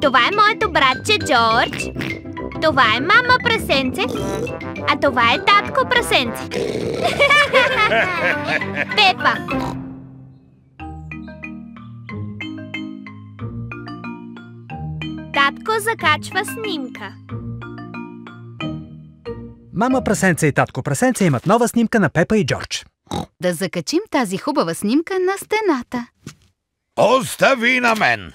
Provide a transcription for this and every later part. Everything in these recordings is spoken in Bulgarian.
Това е моето братче Джордж. Това е мама прасенце. А това е татко прасенце. Пепа. Татко закачва снимка. Мама прасенце и татко прасенце имат нова снимка на Пепа и Джордж. Да закачим тази хубава снимка на стената. Остави на мен!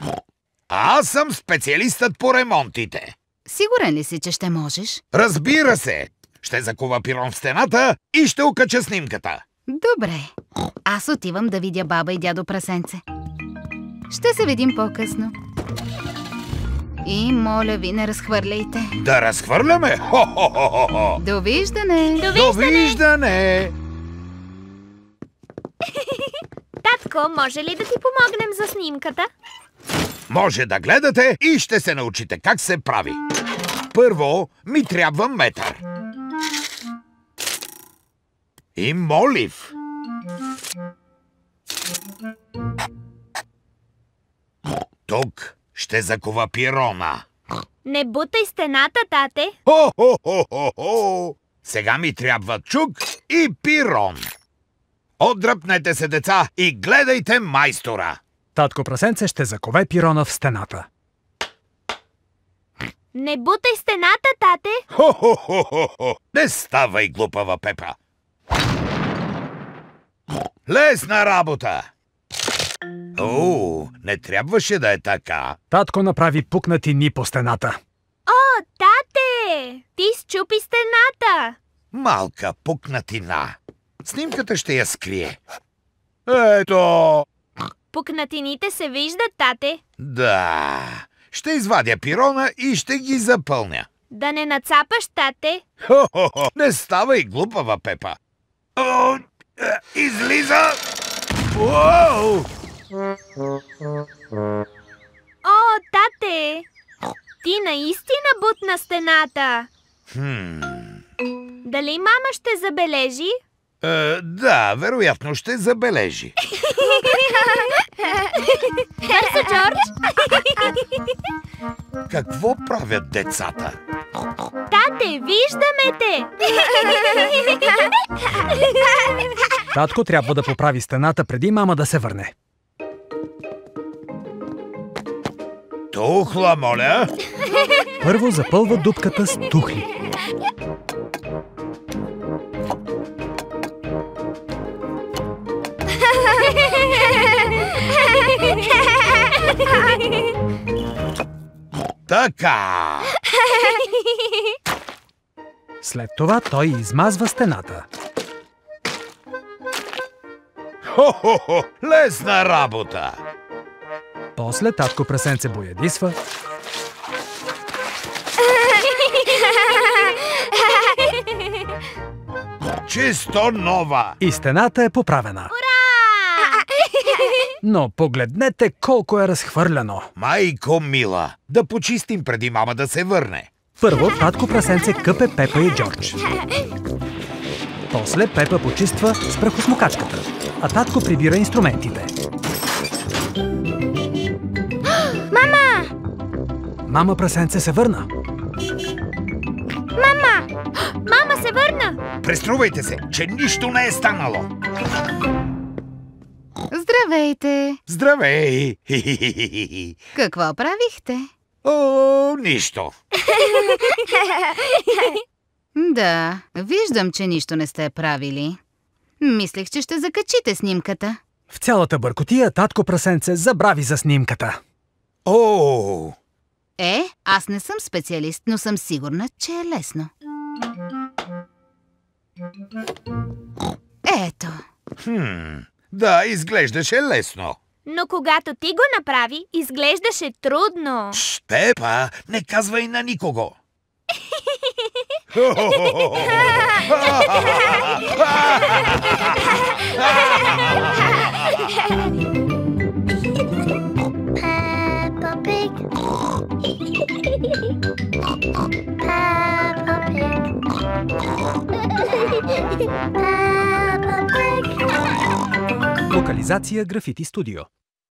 Аз съм специалистът по ремонтите. Сигурен ли си, че ще можеш? Разбира се! Ще закува пирон в стената и ще окача снимката. Добре. Аз отивам да видя баба и дядо прасенце. Ще се видим по-късно. И моля ви, не разхвърляйте. Да разхвърляме? Хо-хо-хо-хо! Довиждане! Довиждане! Татко, може ли да ти помогнем за снимката? Може да гледате и ще се научите как се прави. Първо ми трябва метър. И молив. Тук ще закува пирона. Не бутай стената, тате. Хо-хо-хо-хо-хо! Сега ми трябва чук и пирон. Отдръпнете се, деца, и гледайте майстора. Татко прасенце ще закове пирона в стената. Не бутай стената, тате. Хо-хо-хо-хо-хо! Не ставай, глупава Пепа. Лесна работа. О, не трябваше да е така. Татко направи пукнатини по стената. О, тате! Ти счупи стената. Малка пукнатина. Снимката ще я скрие. Ето! Пукнатините се виждат, тате. Да. Ще извадя пирона и ще ги запълня. Да не нацапаш, тате. Хо-хо-хо! Не ставай, глупава Пепа. О, излиза! Уоу! О, тате! Ти наистина бутна стената. Дали мама ще забележи? Да, вероятно ще забележи. Бързо, Джордж! Какво правят децата? Тате, виждаме те! Татко трябва да поправи стената преди мама да се върне. Тухла, моля! Първо запълва дупката с тухли. Така! След това той измазва стената. Хо-хо-хо! Лесна работа! После татко прасенце боядисва. Чисто нова! И стената е поправена. Но погледнете колко е разхвърляно. Майко мила, да почистим преди мама да се върне. Първо татко прасенце къпе Пепа и Джордж. После Пепа почиства с прахосмокачката, а татко прибира инструментите. Мама! Мама прасенце се върна. Мама! Мама се върна! Преструвайте се, че нищо не е станало. Здравейте! Здравей! Какво правихте? О, нищо. Да, виждам, че нищо не сте правили. Мислех, че ще закачите снимката. В цялата бъркотия татко прасенце забрави за снимката. О! Аз не съм специалист, но съм сигурна, че е лесно. Ето. Да, изглеждаше лесно. Но когато ти го направи, изглеждаше трудно. Пепа, не казвай на никого. Локализация Графити Студио.